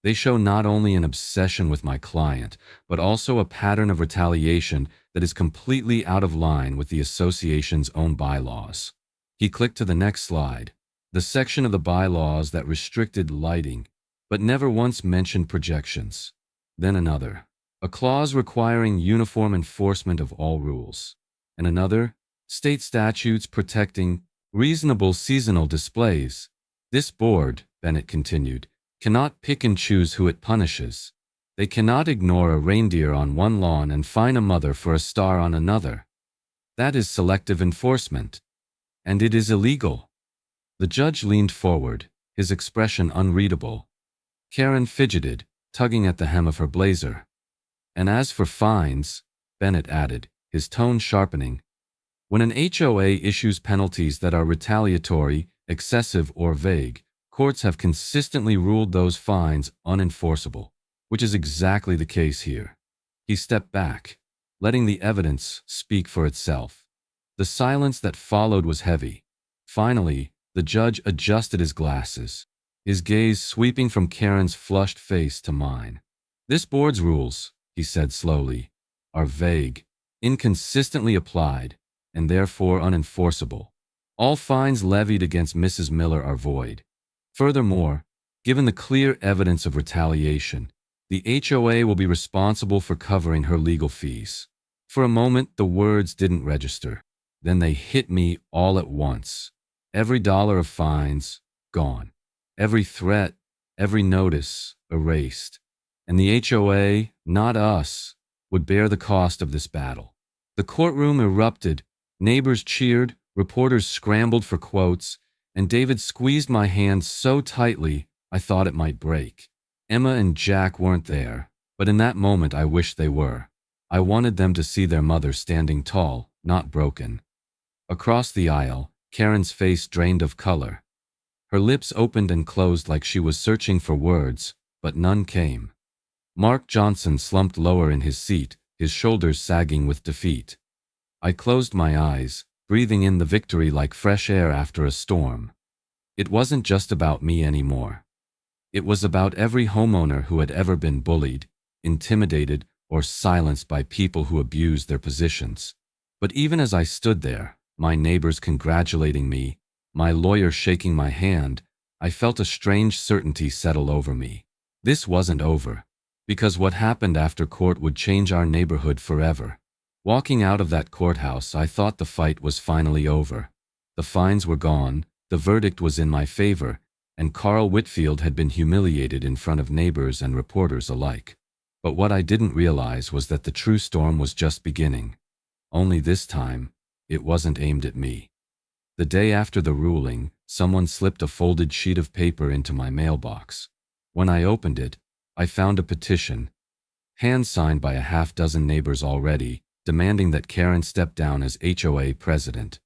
They show not only an obsession with my client, but also a pattern of retaliation that is completely out of line with the association's own bylaws. He clicked to the next slide, the section of the bylaws that restricted lighting, but never once mentioned projections. Then another, a clause requiring uniform enforcement of all rules. And another, state statutes protecting reasonable seasonal displays. This board, Bennett continued, cannot pick and choose who it punishes. They cannot ignore a reindeer on one lawn and fine a mother for a star on another. That is selective enforcement. And it is illegal. The judge leaned forward, his expression unreadable. Karen fidgeted, tugging at the hem of her blazer. And as for fines, Bennett added, his tone sharpening, when an HOA issues penalties that are retaliatory, excessive, or vague, courts have consistently ruled those fines unenforceable, which is exactly the case here. He stepped back, letting the evidence speak for itself. The silence that followed was heavy. Finally, the judge adjusted his glasses, his gaze sweeping from Karen's flushed face to mine. This board's rules, he said slowly, are vague, inconsistently applied, and therefore unenforceable. All fines levied against Mrs. Miller are void. Furthermore, given the clear evidence of retaliation, the HOA will be responsible for covering her legal fees. For a moment, the words didn't register. Then they hit me all at once. Every dollar of fines, gone. Every threat, every notice, erased. And the HOA, not us, would bear the cost of this battle. The courtroom erupted. Neighbors cheered, reporters scrambled for quotes, and David squeezed my hand so tightly I thought it might break. Emma and Jack weren't there, but in that moment I wished they were. I wanted them to see their mother standing tall, not broken. Across the aisle, Karen's face drained of color. Her lips opened and closed like she was searching for words, but none came. Mark Johnson slumped lower in his seat, his shoulders sagging with defeat. I closed my eyes, breathing in the victory like fresh air after a storm. It wasn't just about me anymore. It was about every homeowner who had ever been bullied, intimidated, or silenced by people who abused their positions. But even as I stood there, my neighbors congratulating me, my lawyer shaking my hand, I felt a strange certainty settle over me. This wasn't over, because what happened after court would change our neighborhood forever. Walking out of that courthouse, I thought the fight was finally over. The fines were gone, the verdict was in my favor, and Carl Whitfield had been humiliated in front of neighbors and reporters alike. But what I didn't realize was that the true storm was just beginning. Only this time, it wasn't aimed at me. The day after the ruling, someone slipped a folded sheet of paper into my mailbox. When I opened it, I found a petition, hand-signed by a half-dozen neighbors already, demanding that Karen step down as HOA president.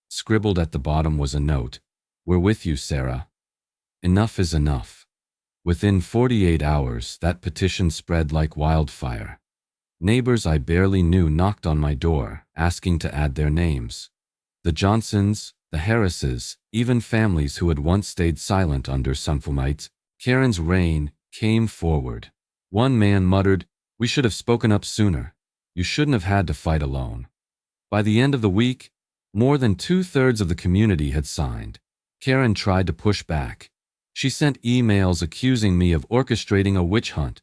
Scribbled at the bottom was a note, "We're with you, Sarah. Enough is enough." Within 48 hours, that petition spread like wildfire. Neighbors I barely knew knocked on my door, asking to add their names. The Johnsons, the Harrises, even families who had once stayed silent under Sunfilmite, Karen's reign, came forward. One man muttered, "We should have spoken up sooner. You shouldn't have had to fight alone." By the end of the week, more than 2/3 of the community had signed. Karen tried to push back. She sent emails accusing me of orchestrating a witch hunt,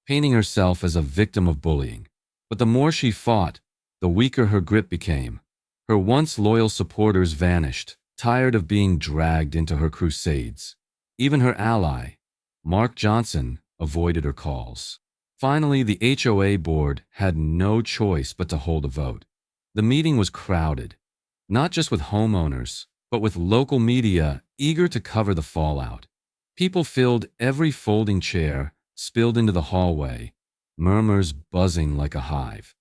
painting herself as a victim of bullying. But the more she fought, the weaker her grip became. Her once loyal supporters vanished, tired of being dragged into her crusades. Even her ally, Mark Johnson, avoided her calls. Finally, the HOA board had no choice but to hold a vote. The meeting was crowded, not just with homeowners, but with local media eager to cover the fallout. People filled every folding chair, spilled into the hallway, murmurs buzzing like a hive.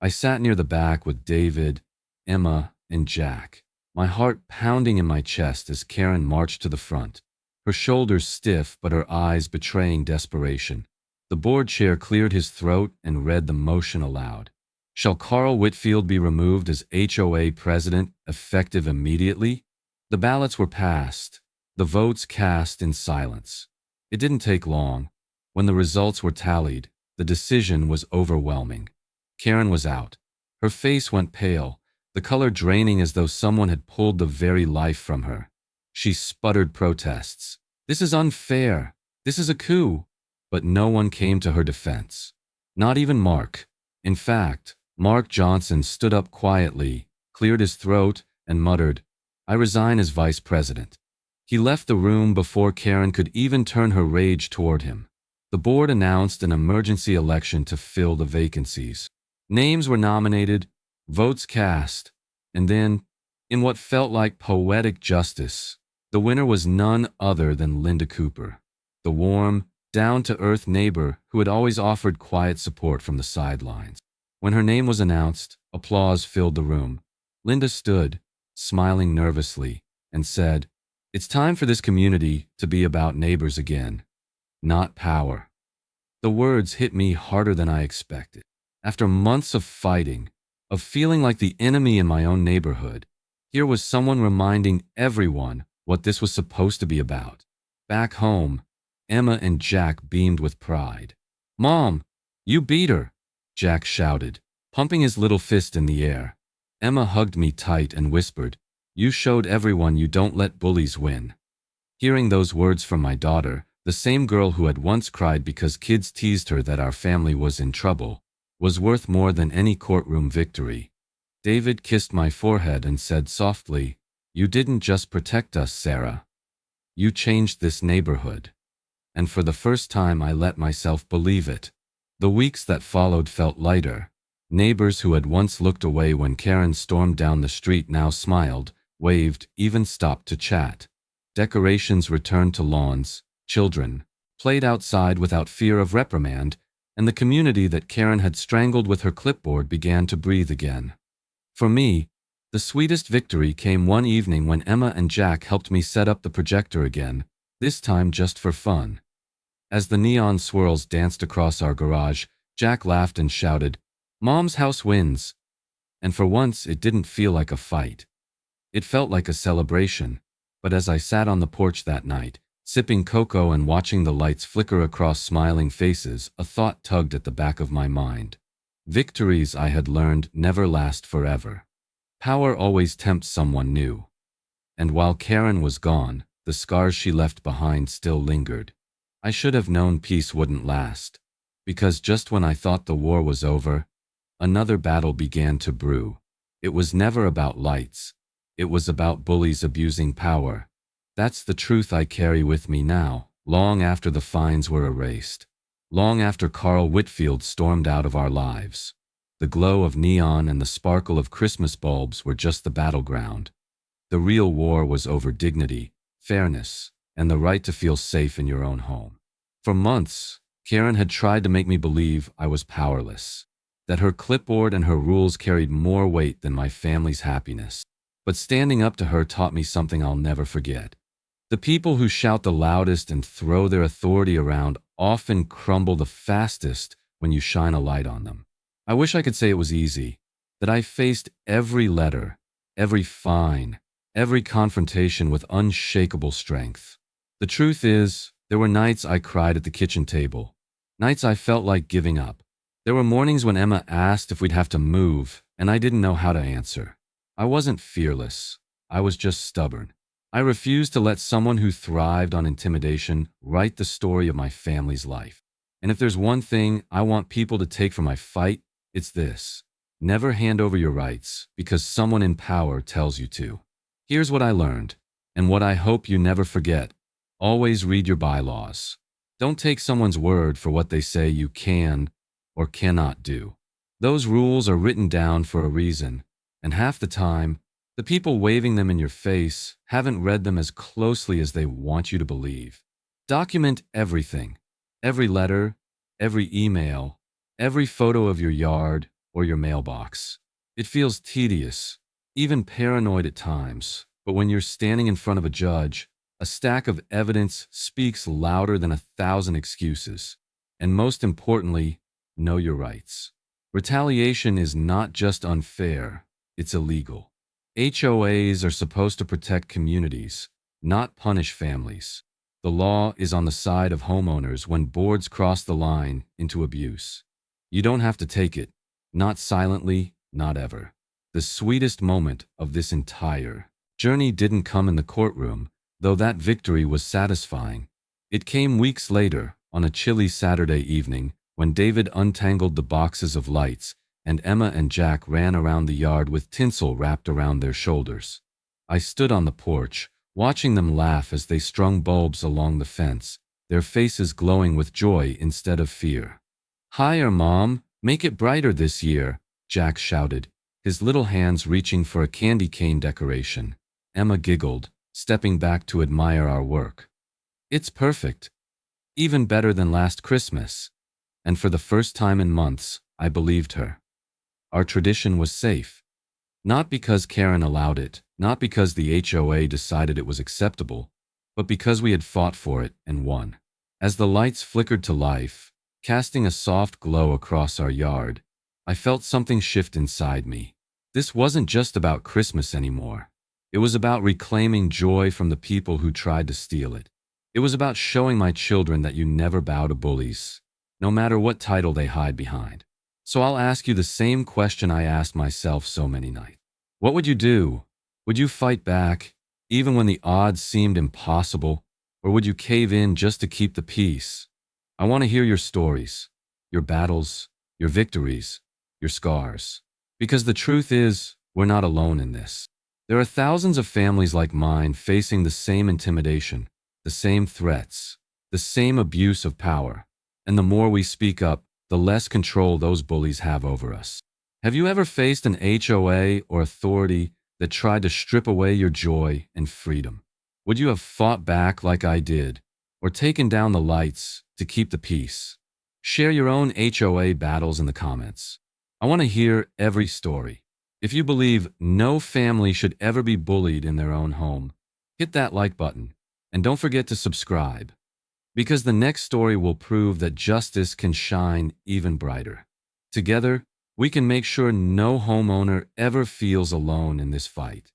I sat near the back with David, Emma, and Jack, my heart pounding in my chest as Karen marched to the front. her shoulders stiff but her eyes betraying desperation. The board chair cleared his throat and read the motion aloud. Shall Carl Whitfield be removed as HOA president, effective immediately? The ballots were passed, the votes cast in silence. It didn't take long. When the results were tallied, the decision was overwhelming. Karen was out. Her face went pale, the color draining as though someone had pulled the very life from her. She sputtered protests. "This is unfair. This is a coup." But no one came to her defense. Not even Mark. In fact, Mark Johnson stood up quietly, cleared his throat, and muttered, "I resign as vice president." He left the room before Karen could even turn her rage toward him. The board announced an emergency election to fill the vacancies. Names were nominated, votes cast, and then, in what felt like poetic justice, the winner was none other than Linda Cooper, the warm, down-to-earth neighbor who had always offered quiet support from the sidelines. When her name was announced, applause filled the room. Linda stood, smiling nervously, and said, "It's time for this community to be about neighbors again, not power." The words hit me harder than I expected. After months of fighting, of feeling like the enemy in my own neighborhood, here was someone reminding everyone what this was supposed to be about. Back home, Emma and Jack beamed with pride. "Mom, you beat her," Jack shouted, pumping his little fist in the air. Emma hugged me tight and whispered, "You showed everyone you don't let bullies win." Hearing those words from my daughter, the same girl who had once cried because kids teased her that our family was in trouble, was worth more than any courtroom victory. David kissed my forehead and said softly, "You didn't just protect us, Sarah. You changed this neighborhood." And for the first time I let myself believe it. The weeks that followed felt lighter. Neighbors who had once looked away when Karen stormed down the street now smiled, waved, even stopped to chat. Decorations returned to lawns, children played outside without fear of reprimand, and the community that Karen had strangled with her clipboard began to breathe again. For me, the sweetest victory came one evening when Emma and Jack helped me set up the projector again, this time just for fun. As the neon swirls danced across our garage, Jack laughed and shouted, "Mom's house wins." And for once, it didn't feel like a fight. It felt like a celebration. But as I sat on the porch that night, sipping cocoa and watching the lights flicker across smiling faces, a thought tugged at the back of my mind. Victories, I had learned, never last forever. Power always tempts someone new. And while Karen was gone, the scars she left behind still lingered. I should have known peace wouldn't last, because just when I thought the war was over, another battle began to brew. It was never about lights. It was about bullies abusing power. That's the truth I carry with me now, long after the fines were erased, long after Carl Whitfield stormed out of our lives. The glow of neon and the sparkle of Christmas bulbs were just the battleground. The real war was over dignity, fairness, and the right to feel safe in your own home. For months, Karen had tried to make me believe I was powerless, that her clipboard and her rules carried more weight than my family's happiness. But standing up to her taught me something I'll never forget. The people who shout the loudest and throw their authority around often crumble the fastest when you shine a light on them. I wish I could say it was easy, that I faced every letter, every fine, every confrontation with unshakable strength. The truth is, there were nights I cried at the kitchen table, nights I felt like giving up. There were mornings when Emma asked if we'd have to move, and I didn't know how to answer. I wasn't fearless. I was just stubborn. I refused to let someone who thrived on intimidation write the story of my family's life. And if there's one thing I want people to take from my fight, it's this: never hand over your rights because someone in power tells you to. Here's what I learned, and what I hope you never forget. Always read your bylaws. Don't take someone's word for what they say you can or cannot do. Those rules are written down for a reason, and half the time, the people waving them in your face haven't read them as closely as they want you to believe. Document everything, every letter, every email, every photo of your yard or your mailbox. It feels tedious, even paranoid at times, but when you're standing in front of a judge, A stack of evidence speaks louder than 1,000 excuses. And most importantly, know your rights. Retaliation is not just unfair, it's illegal. HOAs are supposed to protect communities, not punish families. The law is on the side of homeowners when boards cross the line into abuse. You don't have to take it, not silently, not ever. The sweetest moment of this entire journey didn't come in the courtroom, though that victory was satisfying. It came weeks later, on a chilly Saturday evening, when David untangled the boxes of lights and Emma and Jack ran around the yard with tinsel wrapped around their shoulders. I stood on the porch, watching them laugh as they strung bulbs along the fence, their faces glowing with joy instead of fear. "Higher, Mom! Make it brighter this year!" Jack shouted, his little hands reaching for a candy cane decoration. Emma giggled, stepping back to admire our work. "It's perfect. Even better than last Christmas." And for the first time in months, I believed her. Our tradition was safe. Not because Karen allowed it, not because the HOA decided it was acceptable, but because we had fought for it and won. As the lights flickered to life, casting a soft glow across our yard, I felt something shift inside me. This wasn't just about Christmas anymore. It was about reclaiming joy from the people who tried to steal it. It was about showing my children that you never bow to bullies, no matter what title they hide behind. So I'll ask you the same question I asked myself so many nights. What would you do? Would you fight back, even when the odds seemed impossible, or would you cave in just to keep the peace? I want to hear your stories, your battles, your victories, your scars. Because the truth is, we're not alone in this. There are thousands of families like mine facing the same intimidation, the same threats, the same abuse of power. And the more we speak up, the less control those bullies have over us. Have you ever faced an HOA or authority that tried to strip away your joy and freedom? Would you have fought back like I did, or taken down the lights to keep the peace? Share your own HOA battles in the comments. I want to hear every story. If you believe no family should ever be bullied in their own home, hit that like button, and don't forget to subscribe. Because the next story will prove that justice can shine even brighter. Together, we can make sure no homeowner ever feels alone in this fight.